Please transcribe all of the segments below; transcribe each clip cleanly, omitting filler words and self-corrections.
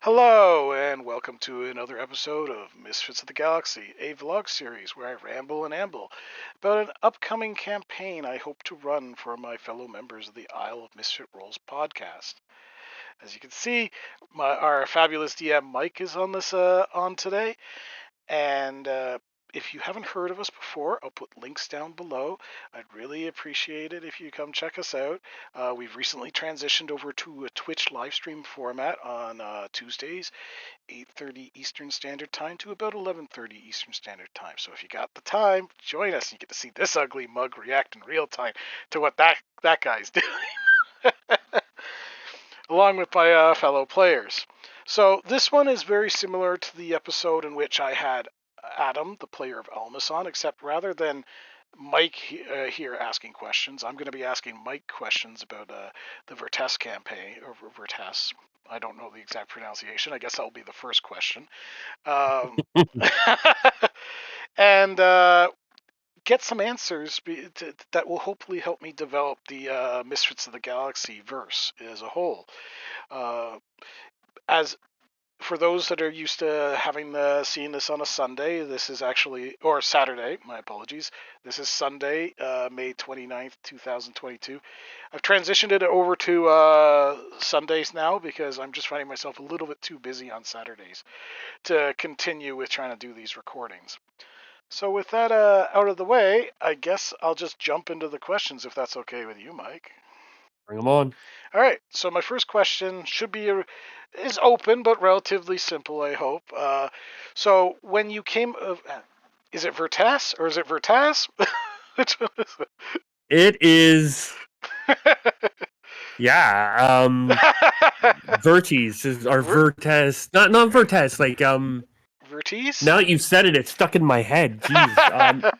Hello, and welcome to another episode of Misfits of the Galaxy, a vlog series where I ramble and amble about an upcoming campaign I hope to run for my fellow members of the Isle of Misfit Roles podcast. As you can see, our fabulous DM Mike is on today, and if you haven't heard of us before, I'll put links down below. I'd really appreciate it if you come check us out. We've recently transitioned over to a Twitch live stream format on Tuesdays, 8:30 Eastern Standard Time to about 11:30 Eastern Standard Time. So if you got the time, join us. You get to see this ugly mug react in real time to what that guy's doing, along with my fellow players. So this one is very similar to the episode in which I had Adam, the player of Elmas, on, except rather than Mike here asking questions, I'm going to be asking Mike questions about the Vertes campaign, or Vertes. I don't know the exact pronunciation. I guess that will be the first question. Um, and get some answers that will hopefully help me develop the Misfits of the Galaxy verse as a whole. As for those that are used to having seeing this on a Sunday, this is actually, or Saturday, my apologies. This is Sunday, May 29th, 2022. I've transitioned it over to Sundays now because I'm just finding myself a little bit too busy on Saturdays to continue with trying to do these recordings. So with that out of the way, I guess I'll just jump into the questions if that's okay with you, Mike. Bring them on. All right. So my first question is open but relatively simple, I hope. So when you came, is it Vertas or is it Vertas? Which one is It is, it? yeah, Vertes or Vertes, not Vertes, like, Vertes? now that you've said it, it's stuck in my head. Jeez.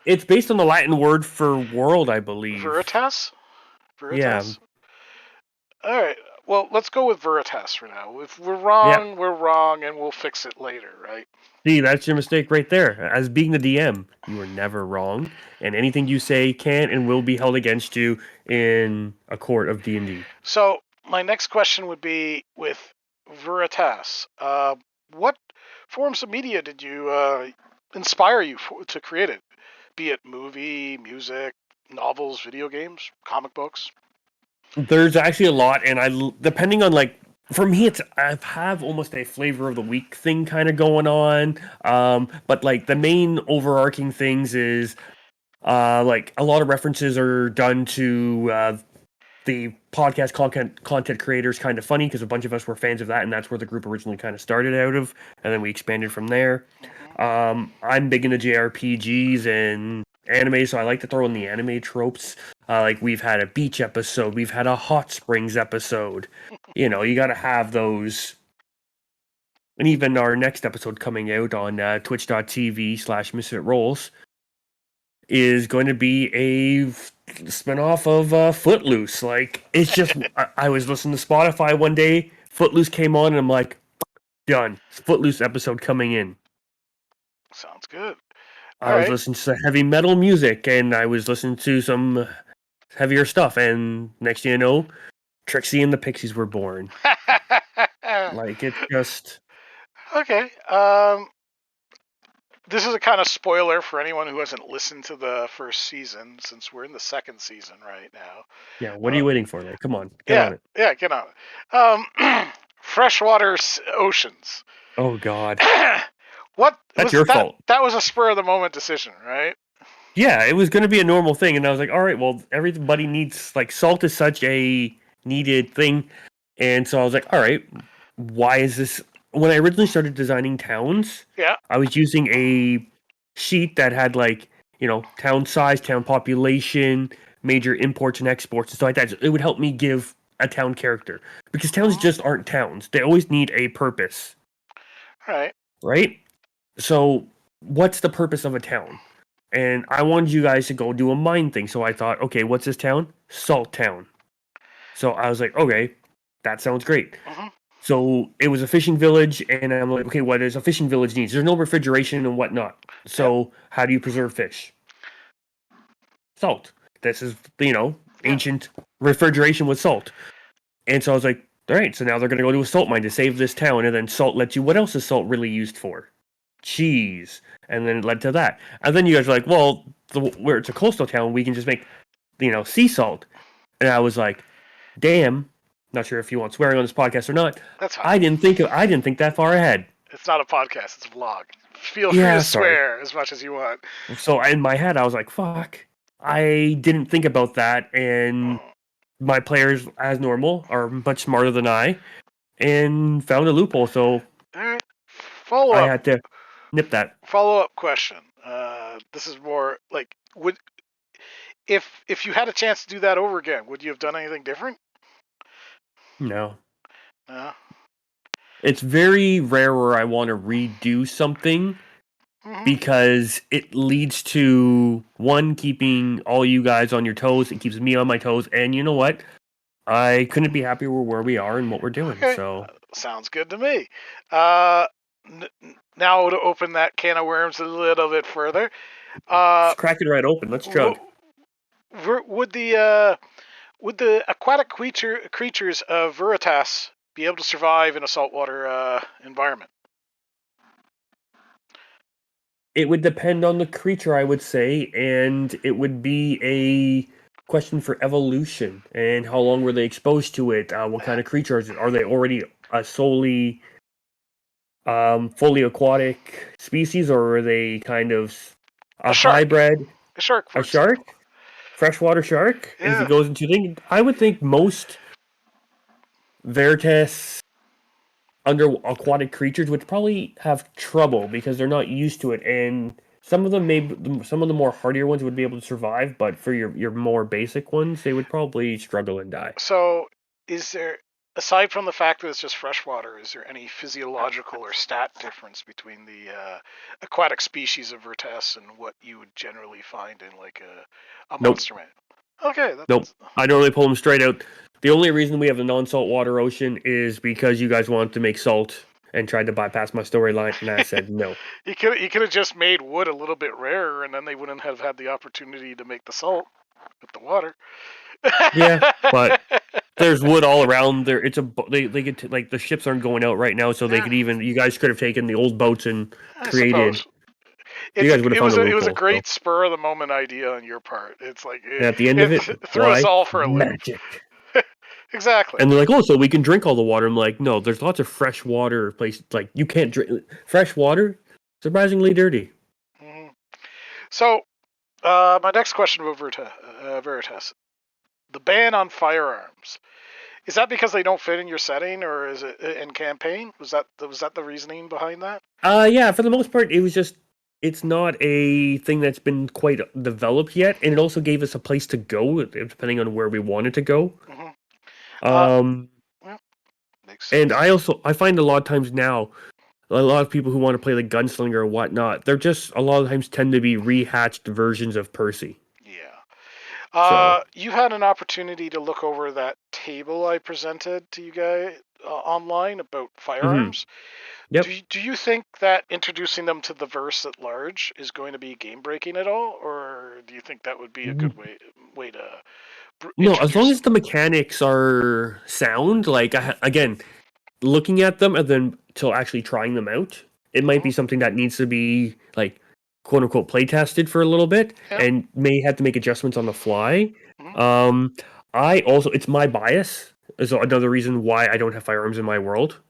It's based on the Latin word for world, I believe. Veritas? Yeah. Veritas? All right. Well, let's go with Veritas for now. If Yeah. we're wrong, and we'll fix it later, right? See, that's your mistake right there. As being the DM, you are never wrong, and anything you say can and will be held against you in a court of D&D. So my next question would be with Veritas. What forms of media did you inspire you to create it? Be it movie, music, novels, video games, comic books? There's actually a lot, and depending on, like, for me, it's I have almost a flavor of the week thing kind of going on. But like the main overarching things is like a lot of references are done to the podcast content creators kind of funny because a bunch of us were fans of that, and that's where the group originally kind of started out of, and then we expanded from there. Mm-hmm. I'm big into JRPGs and anime, so I like to throw in the anime tropes. Like we've had a beach episode, we've had a hot springs episode. You know, you got to have those. And even our next episode coming out on twitch.tv/Misfit Roles is going to be a spinoff of Footloose. Like, it's just, I was listening to Spotify one day, Footloose came on, and I'm like, done. Footloose episode coming in. Sounds good. All I was right. listening to heavy metal music, and I was listening to some heavier stuff, and next thing you know, Trixie and the Pixies were born. Like, it's just... Okay. This is a kind of spoiler for anyone who hasn't listened to the first season, since we're in the second season right now. Yeah, what are you waiting for? Like, come on, get Yeah, on it. yeah, get on it. Freshwater oceans. Oh, God. What That's was your that? fault. That was a spur of the moment decision, right? Yeah, it was going to be a normal thing, and I was like, all right, well, everybody needs, like, salt is such a needed thing, and so I was like, all right, why is this? When I originally started designing towns, Yeah. I was using a sheet that had, like, you know, town size, town population, major imports and exports and stuff like that. It would help me give a town character because towns Mm-hmm. just aren't towns. They always need a purpose, All right. right? So, what's the purpose of a town? And I wanted you guys to go do a mine thing. So I thought, okay, what's this town? Salt Town. So I was like, okay, that sounds great. Mm-hmm. So it was a fishing village, and I'm like, okay, what does a fishing village needs? There's no refrigeration and whatnot. Yep. So how do you preserve fish? Salt. This is, you know, Yeah. ancient refrigeration with salt. And so I was like, All right, so now they're going to go to a salt mine to save this town, and then salt lets you. What else is salt really used for? Cheese, and then it led to that. And then you guys are like, well, where it's a coastal town, we can just make, sea salt. And I was like, damn. Not sure if you want swearing on this podcast or not. That's fine. I didn't think that far ahead. It's not a podcast. It's a vlog. Feel free to Yeah, sorry. swear as much as you want. So in my head, I was like, fuck. I didn't think about that, and my players, as normal, are much smarter than I, and found a loophole. So All right. Follow I up. had to nip that. Follow-up question. This is more like, would if you had a chance to do that over again, would you have done anything different? No. No. It's very rare where I want to redo something because it leads to, one, keeping all you guys on your toes. It keeps me on my toes. And you know what? I couldn't be happier with where we are and what we're doing. Okay. So Sounds good to me. Now to open that can of worms a little bit further. just crack it right open. Let's chug. Would the aquatic creatures of Veritas be able to survive in a saltwater environment? It would depend on the creature, I would say, and it would be a question for evolution and how long were they exposed to it. What kind of creatures are they? Already solely fully aquatic species, or are they kind of a hybrid? A shark, for A example. shark? Freshwater shark? Yeah. If it goes into thing, I would think most Veritas under aquatic creatures would probably have trouble because they're not used to it, and some of them some of the more hardier ones would be able to survive, but for your more basic ones, they would probably struggle and die. So, is there, aside from the fact that it's just freshwater, is there any physiological or stat difference between the aquatic species of Vertes and what you would generally find in like a Nope. monster man? Okay. Nope. I don't really pull them straight out. The only reason we have the non-saltwater ocean is because you guys wanted to make salt and tried to bypass my storyline, and I said no. You could have just made wood a little bit rarer, and then they wouldn't have had the opportunity to make the salt with the water. Yeah, but there's wood all around there. It's they get to, like, the ships aren't going out right now, so they could even, you guys could have taken the old boats and created. You guys would have found a It was a loophole. great spur of the moment idea on your part. It's like And at the end of it, threw us why? all for a loop. Magic. Exactly. And they're like, oh, so we can drink all the water. I'm like, no, there's lots of fresh water places. Like, you can't drink fresh water. Surprisingly dirty. Mm-hmm. So, my next question about Veritas, the ban on firearms. Is that because they don't fit in your setting, or is it in campaign? Was that the reasoning behind that? Yeah, for the most part, it was just, it's not a thing that's been quite developed yet, and it also gave us a place to go, depending on where we wanted to go. Mm-hmm. Yeah, makes sense. And I find a lot of times now, a lot of people who want to play the gunslinger or whatnot, they're just a lot of times tend to be rehatched versions of Percy. Yeah. You had an opportunity to look over that table I presented to you guys online about firearms. Yep. Do you think that introducing them to the verse at large is going to be game breaking at all, or do you think that would be a good way to? No, as long as the mechanics are sound, like, again, looking at them and then till actually trying them out, it might be something that needs to be, like, quote unquote play tested for a little bit, and may have to make adjustments on the fly. I also, it's my bias is another reason why I don't have firearms in my world.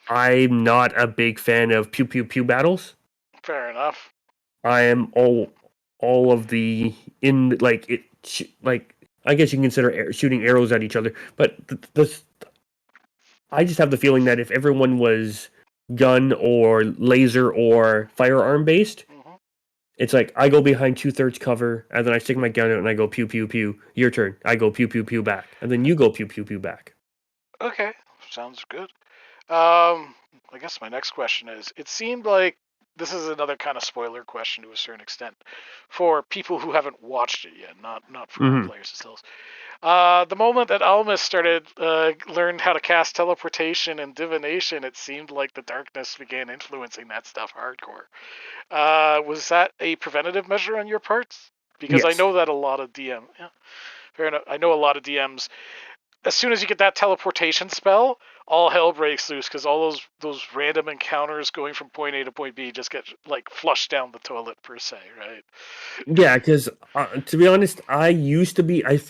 I'm not a big fan of pew pew pew battles. Fair enough. I am all of the I guess you can consider shooting arrows at each other, but I just have the feeling that if everyone was gun or laser or firearm based, it's like I go behind 2/3 cover, and then I stick my gun out and I go pew pew pew. Your turn. I go pew pew pew back, and then you go pew pew pew back. Okay, sounds good. I guess my next question is: it seemed like this is another kind of spoiler question to a certain extent for people who haven't watched it yet, not for our players themselves. The moment that Almas learned how to cast teleportation and divination, it seemed like the darkness began influencing that stuff hardcore. Was that a preventative measure on your parts? Because Yes. I know that a lot of fair enough. I know a lot of DMs as soon as you get that teleportation spell, all hell breaks loose because all those random encounters going from point A to point B just get like flushed down the toilet per se, right? Yeah, because to be honest, I've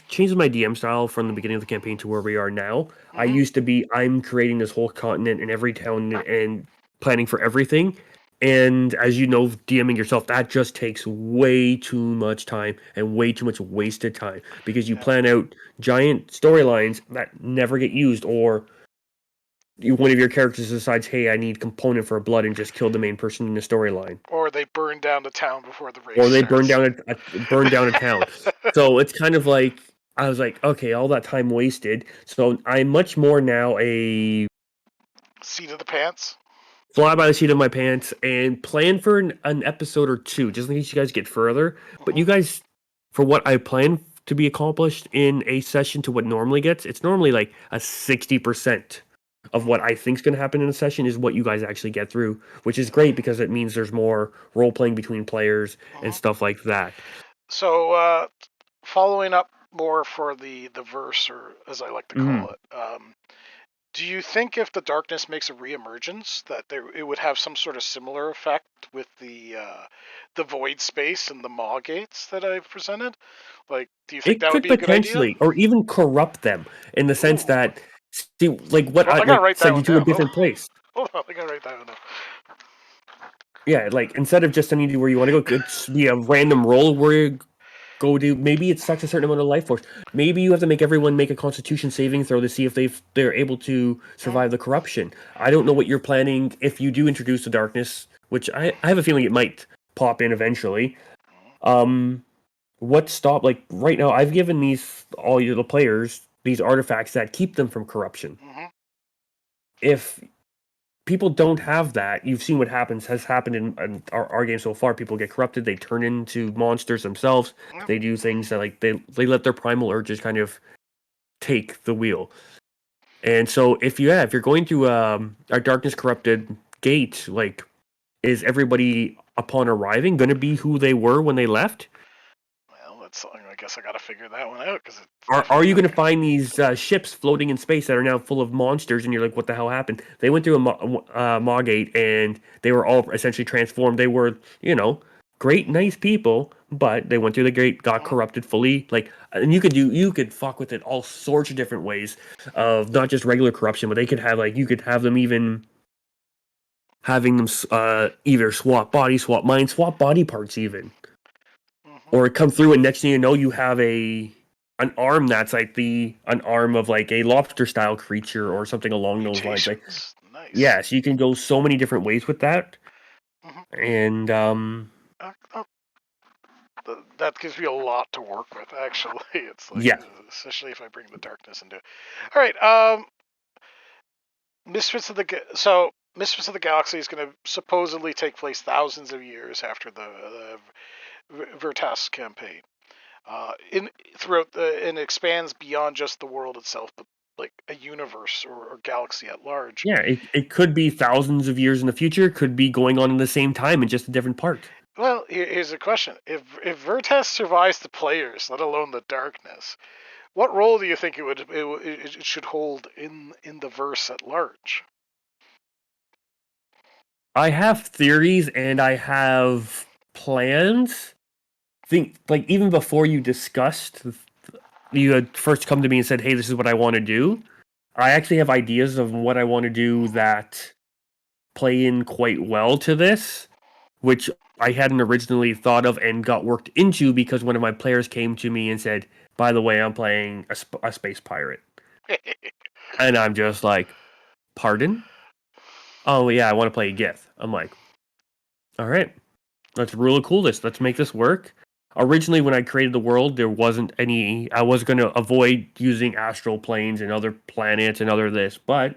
changed my DM style from the beginning of the campaign to where we are now. I Mm-hmm. used to be, I'm creating this whole continent and every town and planning for everything. And as you know, DMing yourself, that just takes way too much time and way too much wasted time because you Yeah. plan out giant storylines that never get used, or one of your characters decides, hey, I need component for a blood and just kill the main person in the storyline, Or they burn down the town before the race or they burn starts. down burn down a town. So it's kind of like I was like, okay, all that time wasted. So I'm much more now a Seat of the pants. fly by the seat of my pants and plan for an episode or two, just in case you guys get further. But Mm-hmm. you guys, for what I plan to be accomplished in a session to what normally gets, it's normally like a 60% of what I think is going to happen in a session is what you guys actually get through, which is great because it means there's more role playing between players and Mm-hmm. stuff like that. So, following up more for the verse, or as I like to Mhm. call it, do you think if the darkness makes a reemergence, that it would have some sort of similar effect with the void space and the maw gates that I've presented? Like, do you think It that would could be a good idea? potentially, or even corrupt them in the sense Ooh, that, see, like what hold I on, I gotta like write that send you one to a down. Hold different place. hold on, I gotta write that one down. Yeah, like instead of just sending you where you want to go, it could be a random roll where you go to. Maybe it's such a certain amount of life force. Maybe you have to make everyone make a Constitution saving throw to see if they're able to Mm, survive the corruption. I don't know what you're planning if you do introduce the darkness, which I have a feeling it might pop in eventually. Um, what stop like right now? I've given these all your the players these artifacts that keep them from corruption. mm-hmm, If people don't have that, you've seen what has happened in our game so far. People get corrupted, they turn into monsters themselves. mm, They do things that like they let their primal urges kind of take the wheel. And so if you're going to a darkness corrupted gate, like is everybody upon arriving going to be who they were when they left? well, that's I guess I gotta figure that one out because it's Are definitely you not. going to find these ships floating in space that are now full of monsters, and you're like, what the hell happened? They went through a Maugate, and they were all essentially transformed. They were, great, nice people, but they went through the gate, got Mm-hmm, corrupted fully. Like, and you could fuck with it all sorts of different ways of not just regular corruption, but they could have like you could have them even having them either swap body, swap mind, swap body parts even, mm-hmm. or come through and next thing you know you have an arm that's like the an arm of like a lobster style creature or something along those lines. Like, Mutations, nice. yes, you can go so many different ways with that. Mm-hmm. And Uh, that gives me a lot to work with. Actually, it's like, yeah. especially if I bring the darkness into it. All right, Misfits of the Galaxy is going to supposedly take place thousands of years after the Vertas campaign. In throughout and expands beyond just the world itself, but like a universe or galaxy at large. Yeah, it could be thousands of years in the future, could be going on in the same time in just a different part. Well, here's a question: if Vertas survives the players, let alone the darkness, what role do you think it should hold in the verse at large? I have theories and I have plans. Think like even before you had first come to me and said, "Hey, this is what I want to do." I actually have ideas of what I want to do Mm-hmm. that play in quite well to this, which I hadn't originally thought of and got worked into because one of my players came to me and said, "By the way, I'm playing a space pirate," and I'm just like, "Pardon? Oh yeah, I want to play a Gith." I'm like, "All right, let's really cool this. Let's make this work." Originally, when I created the world, there wasn't any. I was going to avoid using astral planes and other planets and other this, but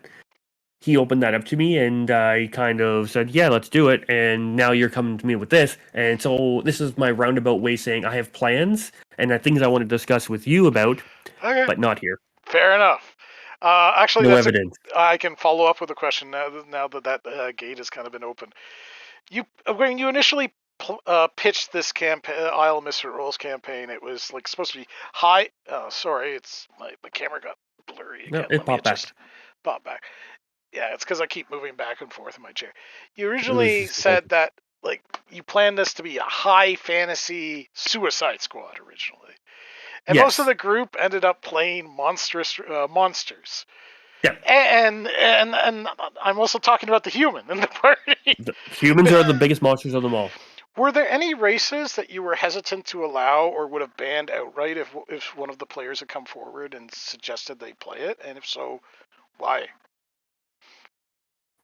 he opened that up to me and I kind of said, yeah, let's do it. And now you're coming to me with this. And so this is my roundabout way saying I have plans and things I want to discuss with you about, Okay, but not here. fair enough. Actually, No that's a. evidence. I can follow up with a question now that gate has kind of been opened. When you initially pitched this campaign, Isle of Misfit Roles campaign, it was like supposed to be high. Sorry, it's my camera got blurry No, again. it Let me popped just back. pop back. Yeah, it's because I keep moving back and forth in my chair. You It was originally just the whole. said that like you planned this to be a high fantasy Suicide Squad originally, and most of Yes. the group ended up playing monstrous monsters. Yeah. And I'm also talking about the human in the party. The humans are the biggest monsters of them all. Were there any races that you were hesitant to allow or would have banned outright if one of the players had come forward and suggested they play it? And if so, why?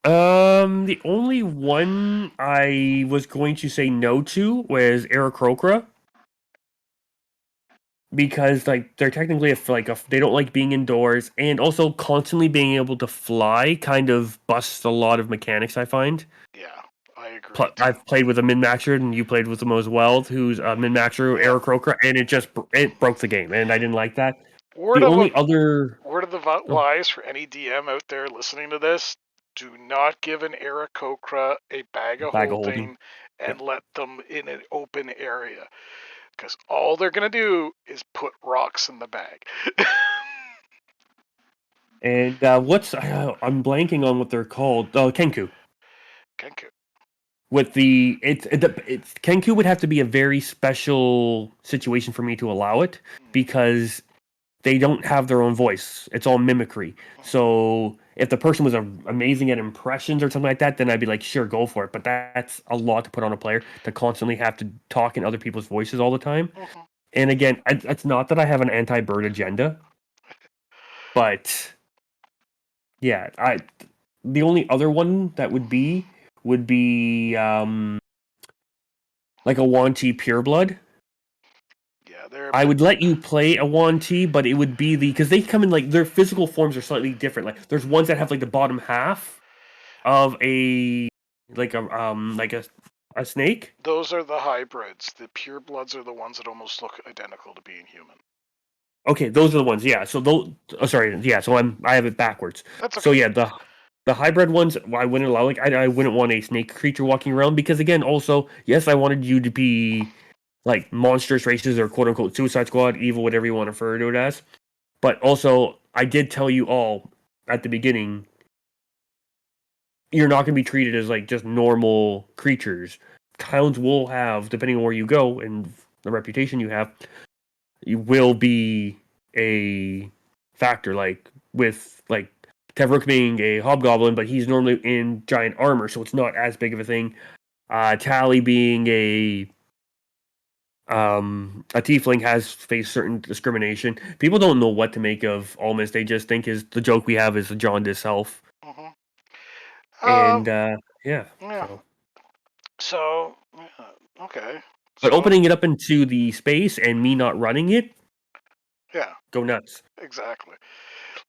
The only one I was going to say no to was Aarakocra because like they're technically they don't like being indoors and also constantly being able to fly kind of busts a lot of mechanics I find. Yeah, I agree too. I've played with a min maxer and you played with them as well, who's a min maxer Yeah. Aarakocra, and it broke the game and I didn't like that. Word The of only other word of the oh, wise for any DM out there listening to this: do not give an Aarakocra a bag of bag of holding. holding and let them in an open area, because all they're gonna do is put rocks in the bag. And what's I'm blanking on what they're called. Kenku. Kenku. With it's Kenku would have to be a very special situation for me to allow it because they don't have their own voice. It's all mimicry. So if the person was amazing at impressions or something like that, then I'd be like, sure, go for it. But that's a lot to put on a player to constantly have to talk in other people's voices all the time. Mm-hmm. And again, it's not that I have an anti-bird agenda, but yeah, the only other one that would be like a Wanty pureblood. Yeah, they're a I bit. would let you play a Wanty, but it would be because they come in like their physical forms are slightly different. Like there's ones that have like the bottom half of a like a snake. Those are the hybrids. The purebloods are the ones that almost look identical to being human. Okay, those are the ones. Yeah. So those. Oh, sorry. Yeah. So I have it backwards. That's So okay. yeah, the hybrid ones I wouldn't allow. Like I wouldn't want a snake creature walking around because again, also yes, I wanted you to be like monstrous races or quote unquote Suicide Squad, evil, whatever you want to refer to it as. But also, I did tell you all at the beginning, you're not going to be treated as like just normal creatures. Towns will have, depending on where you go and the reputation you have, you will be a factor. Like with like Tevruk being a hobgoblin, but he's normally in giant armor, so it's not as big of a thing. Tally being a tiefling has faced certain discrimination. People don't know what to make of Almas. They just think is the joke we have is the jaundice self. Mm-hmm. And yeah, Yeah. so So, yeah, okay. but So, opening it up into the space and me not running it, yeah, go nuts. exactly.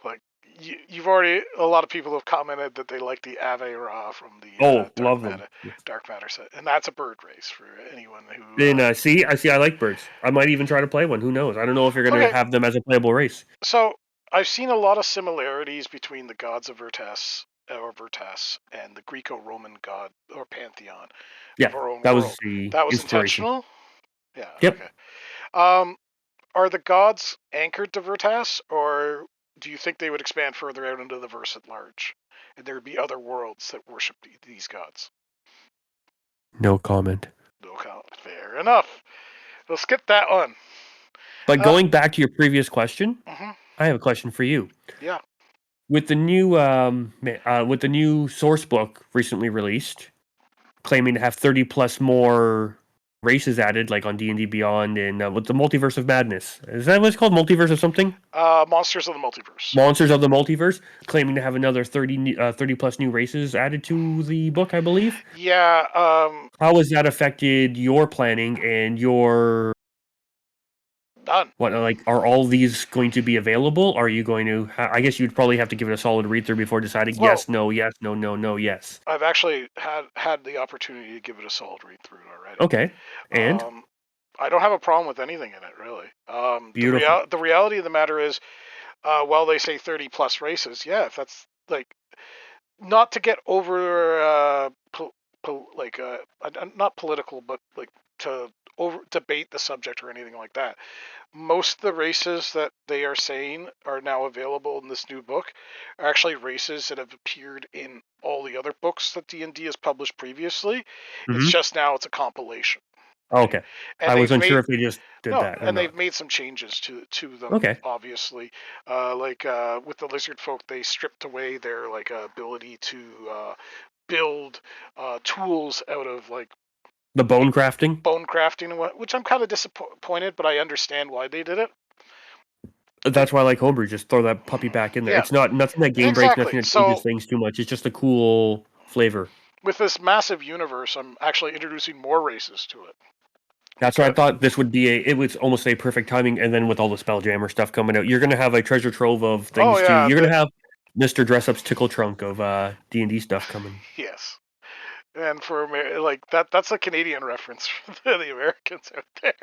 Like you've already. A lot of people have commented that they like the Ave Ra from the Oh, love them. Dark Matter set, and that's a bird race for anyone who. Then see, I like birds. I might even try to play one. Who knows? I don't know if you're gonna Okay, have them as a playable race. so I've seen a lot of similarities between the gods of Vertas and the Greco-Roman god or pantheon Yeah, of our own that was world. the That was inspiration. intentional. Yeah. Yep. Okay. Um, are the gods anchored to Vertas, or do you think they would expand further out into the verse at large, and there would be other worlds that worship these gods? No comment. No comment. Fair enough. We'll skip that one. But Uh, going back to your previous question, mhm, I have a question for you. yeah. With the new source book recently released, claiming to have 30 plus more races added, like on D&D Beyond and with the Multiverse of Madness. Is that what it's called? Multiverse of something? Monsters of the Multiverse. Monsters of the Multiverse, claiming to have another 30 plus new races added to the book, I believe. Yeah. How has that affected your planning and your None. what? Like, are all these going to be available? Are you going to? I guess you'd probably have to give it a solid read through before deciding Well, yes, no, yes, no, no, no, yes. I've actually had the opportunity to give it a solid read through already. Okay, and Um, I don't have a problem with anything in it really. beautiful. The reality of the matter is, while they say 30 plus races, yeah, if that's like not to get over like not political, but like debate the subject or anything like that. Most of the races that they are saying are now available in this new book are actually races that have appeared in all the other books that D&D has published previously. It's Mm-hmm. just now it's a compilation, Oh, right? okay. And I was they've unsure made if they just did no, that or and they've not. made some changes to them. Okay. Obviously, with the lizard folk, they stripped away their like ability to build tools out of like The bone crafting. bone crafting and what, which I'm kind of disappointed, but I understand why they did it. With That's why I like homebrew. Just throw that puppy back in there. yeah, It's not nothing that game breaks, exactly. nothing that changes So things too much. It's just a cool flavor. with this massive universe, I'm actually introducing more races to it. That's why I Because thought this would be it was almost a perfect timing, and then with all the Spelljammer stuff coming out, you're gonna have a treasure trove of oh things too. yeah, You're gonna have Mr. Dress Up's tickle trunk of D&D stuff coming. yes, and for like that's a Canadian reference for the Americans out there.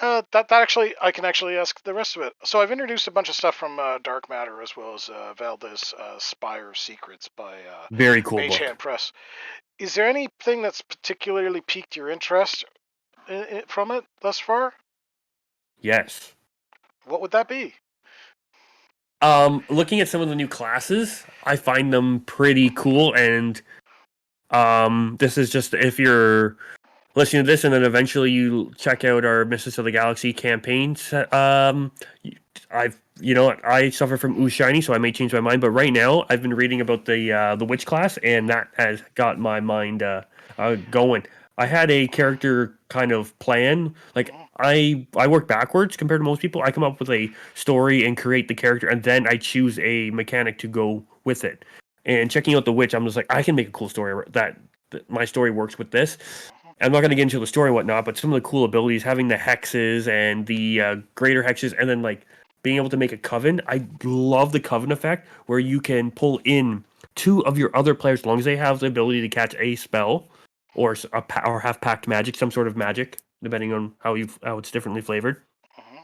Uh, that actually, I can actually ask the rest of it. So I've introduced a bunch of stuff from Dark Matter as well as Valdez Spire Secrets by Very cool Mage book. Hand Press. Is there anything that's particularly piqued your interest from it thus far? Yes. What would that be? Looking at some of the new classes, I find them pretty cool, and this is just if you're listening to this, and then eventually you check out our Misfits of the Galaxy campaigns. You know what, I suffer from ooze shiny, so I may change my mind. But right now, I've been reading about the witch class, and that has got my mind going. I had a character kind of plan, like Mhm, I work backwards compared to most people. I come up with a story and create the character, and then I choose a mechanic to go with it. And checking out the witch, I'm just like, I can make a cool story that my story works with this. mhm, I'm not going to get into the story and whatnot, but some of the cool abilities, having the hexes and the greater hexes, and then like being able to make a coven. I love the coven effect where you can pull in two of your other players as long as they have the ability to catch a spell or have packed magic, some sort of magic, depending on how it's differently flavored. mhm.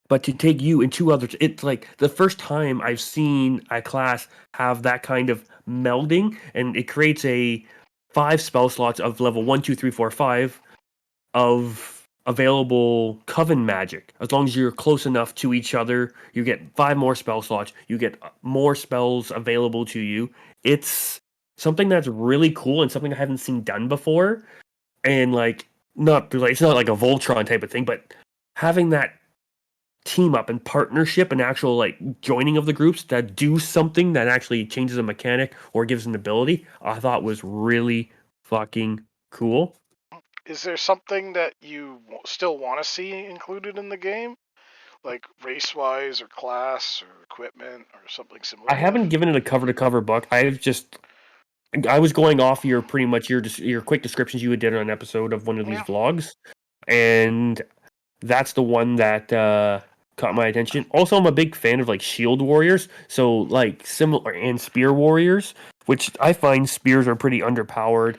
But to take you and two others, it's like the first time I've seen a class have that kind of melding, and it creates a 5 spell slots of level 1, 2, 3, 4, 5 of available coven magic. As long as you're close enough to each other, you get 5 more spell slots. You get more spells available to you. It's something that's really cool and something I haven't seen done before. And like, not like it's not like a Voltron type of thing, but having that team up and partnership and actual like joining of the groups that do something that actually changes a mechanic or gives an ability, I thought was really fucking cool. Is there something that you still want to see included in the game, like race-wise or class or equipment or something I similar to that? haven't given it a cover to cover book. I was going off your pretty much your quick descriptions you did on an episode of one of these Yeah. vlogs, and that's the one that caught my attention. Also, I'm a big fan of like shield warriors, so like similar and spear warriors, which I find spears are pretty underpowered.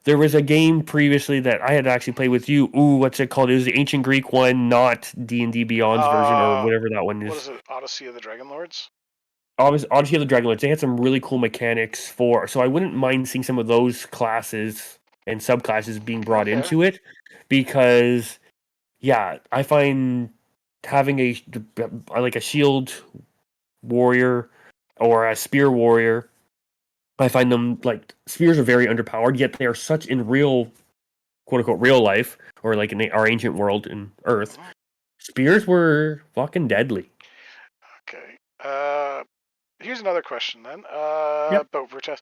There was a game previously that I had actually played with you. Ooh, what's it called? It was the ancient Greek one, not D&D Beyond's version or Uh, whatever that one what is. is it? Odyssey of the Dragon Lords. Odyssey of the Dragonlords, they had some really cool mechanics for, so I wouldn't mind seeing some of those classes and subclasses being brought Okay. into it, because yeah, I find having like a shield warrior or a spear warrior, I find them like spears are very underpowered, yet they are such in real quote unquote real life or like in our ancient world in Earth. Mhm. Spears were fucking deadly. Okay. Here's another question then. Yep. About Vertest.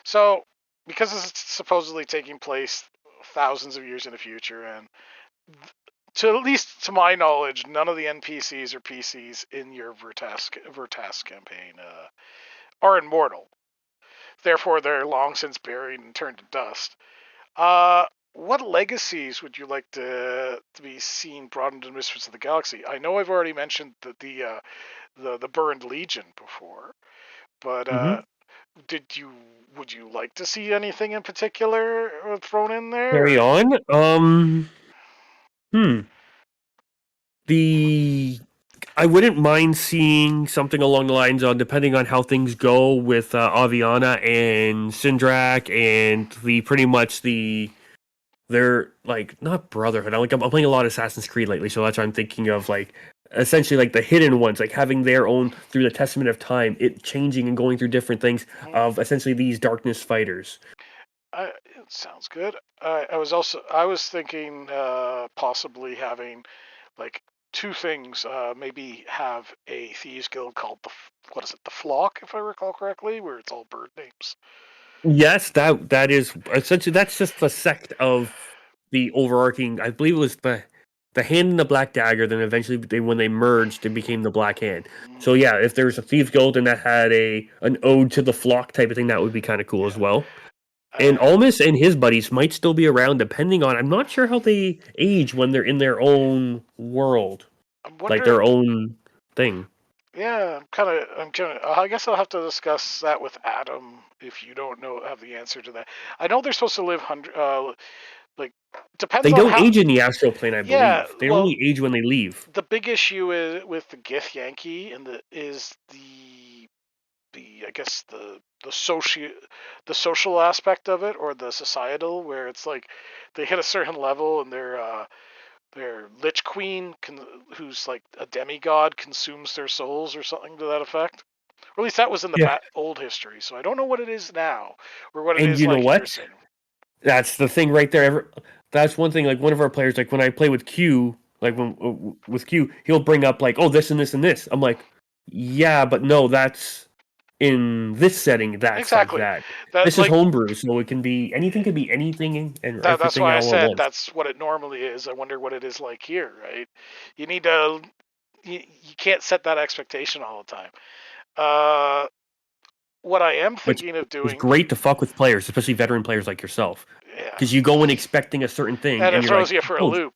So, because this is supposedly taking place thousands of years in the future, and to at least to my knowledge, none of the NPCs or PCs in your Vertask campaign are immortal. Therefore, they're long since buried and turned to dust. What legacies would you like to be seen brought into Misfits of the Galaxy? I know I've already mentioned the Burned Legion before, but Mm-hmm. did you would you like to see anything in particular thrown in there? Carry Or? on. Hmm. The I wouldn't mind seeing something along the lines of, depending on how things go with Aviana and Sindrak and the pretty much the they're like not Brotherhood. I'm playing a lot of Assassin's Creed lately, so that's what I'm thinking of. Like essentially, like the hidden ones, like having their own through the testament of time, it changing and going through different things Mm, of essentially these darkness fighters. it sounds good. I was thinking possibly having like two things. Maybe have a thieves guild called what is it, the Flock, if I recall correctly, where it's all bird names. Yes, that is essentially that's just a sect of the overarching. I believe it was the Hand and the Black Dagger. Then eventually, when they merged, it became the Black Hand. So Mm, yeah, if there's a Thieves Guild and that had a an ode to the flock type of thing, that would be kind of cool as yeah. well. And Uh, Almus and his buddies might still be around, depending on. I'm not sure how they age when they're in their own world, I'm like wondering. their own thing. Yeah, I'm kind of. I guess I'll have to discuss that with Adam if you don't have the answer to that. I know they're supposed to live hundred. Like depends They on don't how. age in the astral plane, I Yeah, believe. They well, only age when they leave. the big issue is with the Gith Yankee and the I guess the social aspect of it, or the societal, where it's like they hit a certain level and their Lich Queen who's like a demigod, consumes their souls or something to that effect. Or at least that was in the Yeah. old history. So I don't know what it is now, or what it And is you know like in your what? setting. That's the thing right there. That's one thing. Like one of our players, like when I play with Q, like Mm, when with Q, he'll bring up like, oh, this and this and this. I'm like, yeah, but no, that's in this setting. That's like exactly. that. That This is like homebrew, so it can be anything. Can be anything and that's everything why I all at said once. that's what it normally is. I wonder what it is like here, right? You need to you can't set that expectation all the time. Uh, what I am Which thinking of is doing, great to fuck with players, especially veteran players like yourself, yeah, because you go in expecting a certain thing, and and it you're throws like, you for a oh, loop.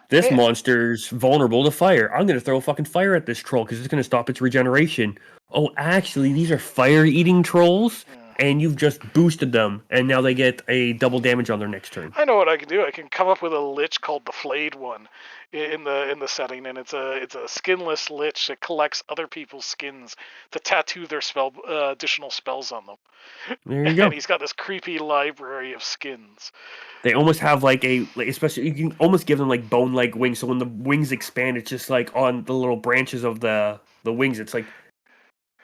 this Eh, monster's vulnerable to fire. I'm gonna throw fucking fire at this troll because it's gonna stop its regeneration. Oh, actually, these are fire-eating trolls, yeah. and you've just boosted them, and now they get a double damage on their next turn. I know what I can do. I can come up with a lich called the Flayed One in the setting, and it's a skinless lich that collects other people's skins to tattoo their additional spells on them. There you And go. he's got this creepy library of skins. They almost have like especially you can almost give them like bone-like wings. So when the wings expand, it's just like on the little branches of the wings. It's like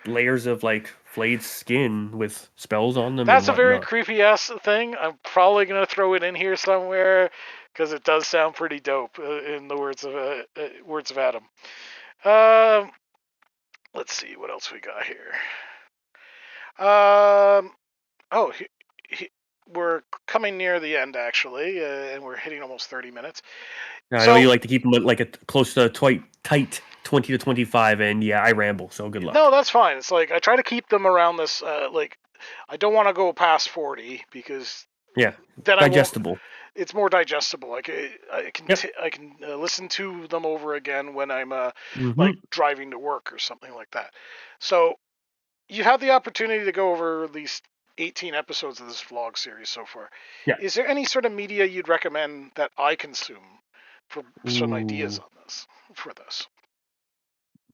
layers of like flayed skin with spells on them and That's a very whatnot. creepy ass thing. I'm probably gonna throw it in here somewhere because it does sound pretty dope. In the words of Adam. Um, let's see what else we got here. Um, oh, we're coming near the end actually, and we're hitting almost 30 minutes. I know So you like to keep them at like a close to tight 20 to 25, and yeah, I ramble, so good no, luck. that's fine. It's like I try to keep them around this. Like I don't want to go past 40 because Yeah, then I won't. digestible. It's more digestible. Like Yep. I can listen to them over again when I'm like Hmm. driving to work or something like that. So you have the opportunity to go over at least 18 episodes of this vlog series so far. Yeah. Is there any sort of media you'd recommend that I consume for some ideas Ooh, on this for this?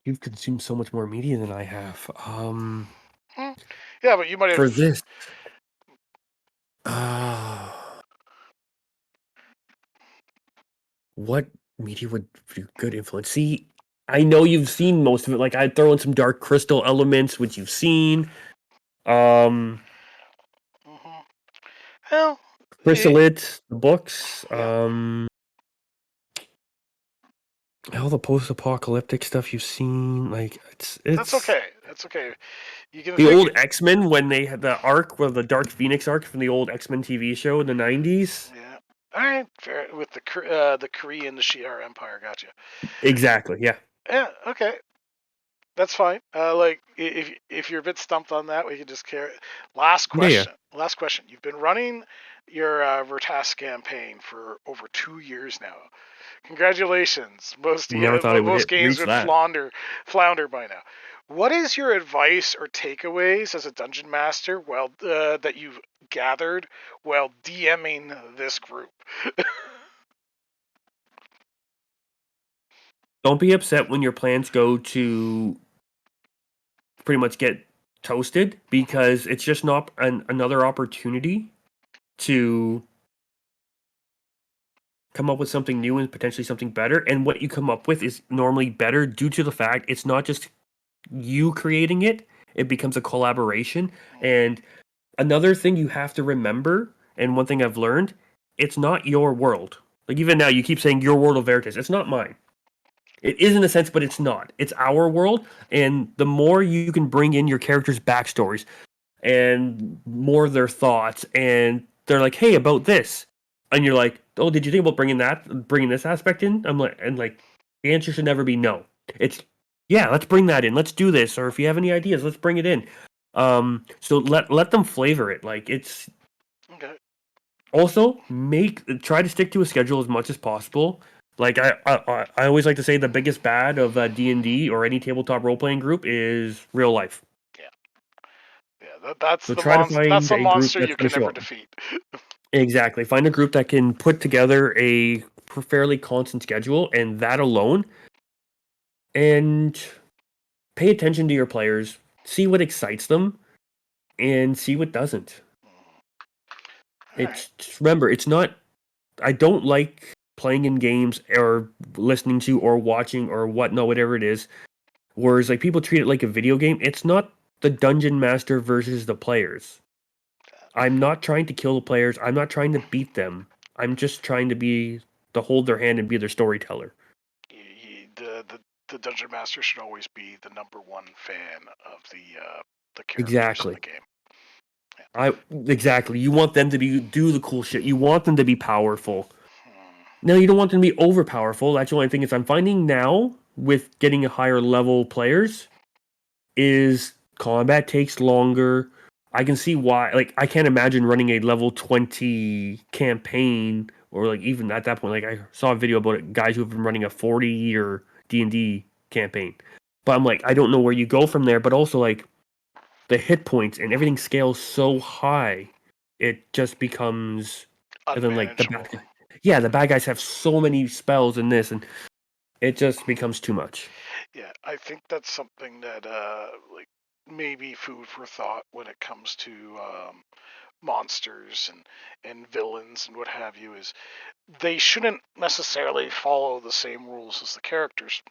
you've consumed so much more media than I have. Hmm. Yeah, but you might For have. this, uh, what media would be good influence? See, I know you've seen most of it. Like I'd throw in some Dark Crystal elements, which you've seen. Um, Hmm. Well, it, Chrysalit, the books. yeah, All the post-apocalyptic stuff you've seen. Like that's it's okay. That's okay. You can the think. old X-Men when they had the arc, well, the Dark Phoenix arc from the old X-Men TV show in the 90s. Yeah. All right. Fair. With the Korean, the Shi'ar Empire. Gotcha. Exactly. Yeah. Yeah. Okay. That's fine. Like if you're a bit stumped on that, we can just carry. Last Yeah. Yeah. question. Last question. You've been running your Vertas campaign for over 2 years now. Congratulations. Never thought it would Most games reach would that. flounder by now. What is your advice or takeaways as a dungeon master that you've gathered while DMing this group? Don't be upset when your plans go to pretty much get toasted Hmm. because it's just not another opportunity to come up with something new and potentially something better. And what you come up with is normally better due to the fact it's not just you creating it, it becomes a collaboration. And another thing you have to remember, and one thing I've learned, it's not your world. Like even now, you keep saying your world of Veritas. It's not mine. It is in a sense, but it's not. It's our world, and the more you can bring in your characters' backstories and more their thoughts, and they're like, "Hey, about this," and you're like, "Oh, did you think about bringing this aspect in?" I'm like, and like, the answer should never be no. It's yeah, let's bring that in. Let's do this, or if you have any ideas, let's bring it in. So let them flavor it. Like it's Okay. also try to stick to a schedule as much as possible. Like I always like to say the biggest bad of D&D or any tabletop role playing group is real life. Yeah. Yeah. That's So the try to monster. That's find the a group monster that's you going can to show never up. defeat. Exactly. Find a group that can put together a fairly constant schedule and that alone, and pay attention to your players, see what excites them and see what doesn't. All right. It's just remember, it's not I don't like playing in games or listening to or watching or whatnot, whatever it is. Whereas like people treat it like a video game. It's not the dungeon master versus the players. I'm not trying to kill the players. I'm not trying to beat them. I'm just trying to hold their hand and be their storyteller. The dungeon master should always be the number one fan of the characters in Exactly. the game. Yeah. Exactly. You want them to do the cool shit. You want them to be powerful. Hmm. No, you don't want them to be over powerful. That's the only thing is I'm finding now with getting a higher level players is combat takes longer. I can see why. Like, I can't imagine running a level 20 campaign, or like even at that point. Like, I saw a video about it, guys who have been running a 40-year D&D campaign. But I'm like, I don't know where you go from there. But also, like, the hit points and everything scales so high, it just becomes. And then like Unmanageable. the bad guys have so many spells in this, and it just becomes too much. Yeah, I think that's something that like maybe food for thought when it comes to monsters and villains and what have you is they shouldn't necessarily follow the same rules as the characters.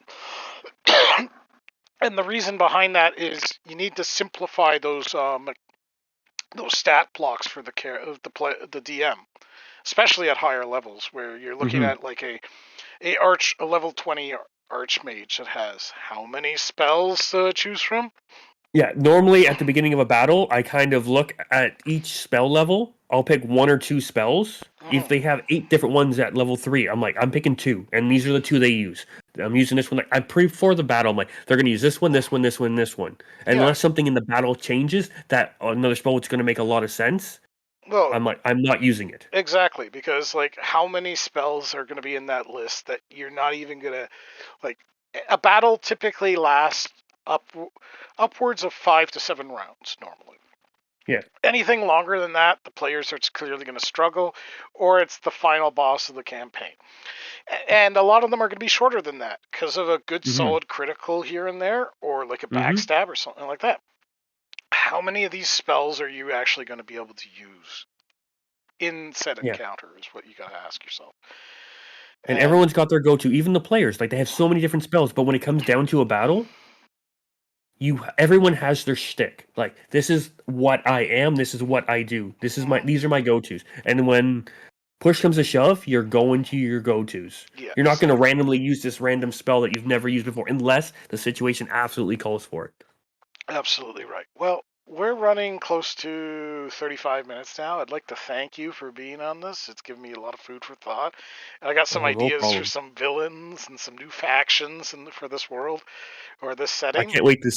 And the reason behind that is you need to simplify those stat blocks for the DM, especially at higher levels where you're looking Hmm. at like a level 20 archmage that has how many spells to choose from? Yeah, normally at the beginning of a battle, I kind of look at each spell level. I'll pick one or two spells. If Mhm. they have 8 different ones at level 3, I'm like, I'm picking two, and these are the two they use. I'm using this one. Like, I pre for the battle. I'm like, they're going to use this one, this one, this one, this one. And Yeah. unless something in the battle changes that another spell is going to make a lot of sense, Well, I'm like, I'm not using it. exactly, because like how many spells are going to be in that list that you're not even going to like a battle typically lasts up upwards of 5 to 7 rounds normally. Yeah. Anything longer than that, the players are clearly going to struggle, or it's the final boss of the campaign. And a lot of them are going to be shorter than that because of a good Hmm. solid critical here and there, or like a Hmm. backstab or something like that. How many of these spells are you actually going to be able to use in said Yeah. encounter is what you got to ask yourself. And And everyone's got their go-to, even the players. Like they have so many different spells, but when it comes down to a battle, everyone has their shtick. Like this is what I am. This is what I do. These are my go tos. And when push comes to shove, you're going to your go tos. yeah, You're not going to exactly. randomly use this random spell that you've never used before, unless the situation absolutely calls for it. Absolutely right. Well, we're running close to 35 minutes now. I'd like to thank you for being on this. It's given me a lot of food for thought. And I got some Oh, no ideas for problem. some villains and some new factions for this world or this I setting. can't wait to.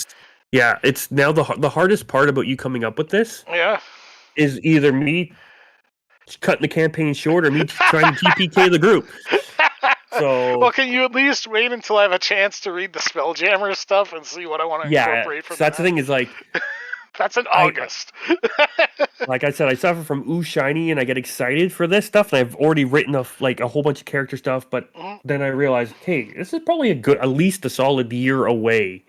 Yeah, it's now the hardest part about you coming up with this Yeah. is either me cutting the campaign short or me trying to TPK the group. Well, So can you at least wait until I have a chance to read the Spelljammer stuff and see what I want to yeah, incorporate from so that's the that? thing is like That's in I August. like I said, I suffer from ooh shiny, and I get excited for this stuff. And I've already written like a whole bunch of character stuff, but Mhm. then I realize, hey, this is probably at least a solid year away,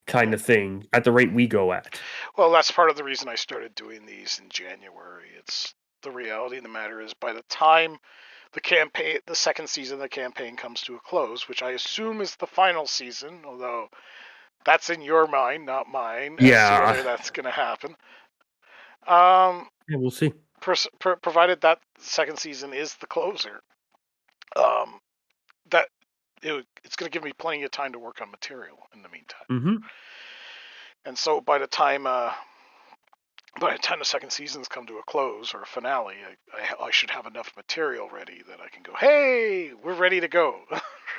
kind Yeah. of thing, at the rate we go at. Well, that's part of the reason I started doing these in January. It's the reality of the matter is by the time the second season of the campaign comes to a close, which I assume is the final season, although that's in your mind, not mine, as to Yeah. whether that's going to happen. Um, Yeah, we'll see. Provided that second season is the closer, um, that it's going to give me plenty of time to work on material in the meantime. Mm-hmm. And so by the time the second season's come to a close or a finale, I should have enough material ready that I can go, hey, we're ready to go,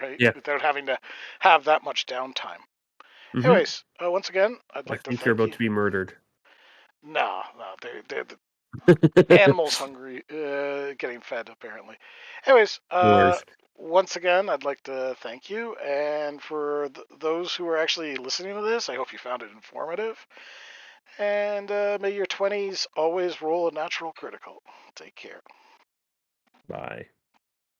right? Yeah. Without having to have that much downtime. Mm-hmm. Anyways, once again, I'd I like to think you're thank about you. to be murdered. No, they're the animals hungry, getting fed apparently. Anyways, Wars. once again, I'd like to thank you, and for those who are actually listening to this, I hope you found it informative. And may your 20s always roll a natural critical. Take care. Bye.